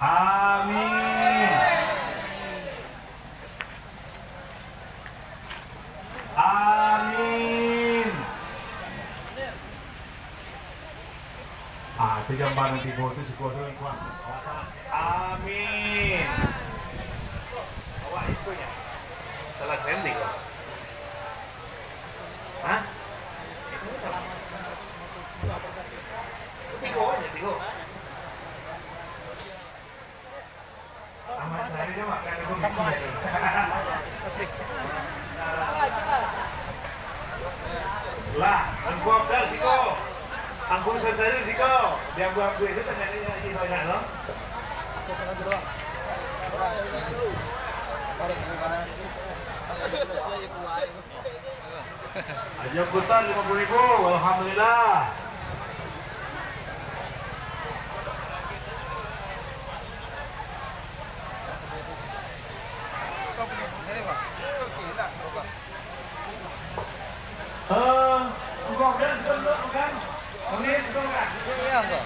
Amin. Amin. Ah, itu gambar nanti itu si kodo yang kuat. Amin. Wah, itu ya. Salah sending kok. Hah? Tigo aja, tigo. Amat saya dia makan itu. Lah, angkuh dah siko. Angkuh saja siko. Dia buat gue itu ternyata ini banyak loh. Aja putar 50.000, alhamdulillah. Engkau kan? Ini sudah kan? Iya, enggak.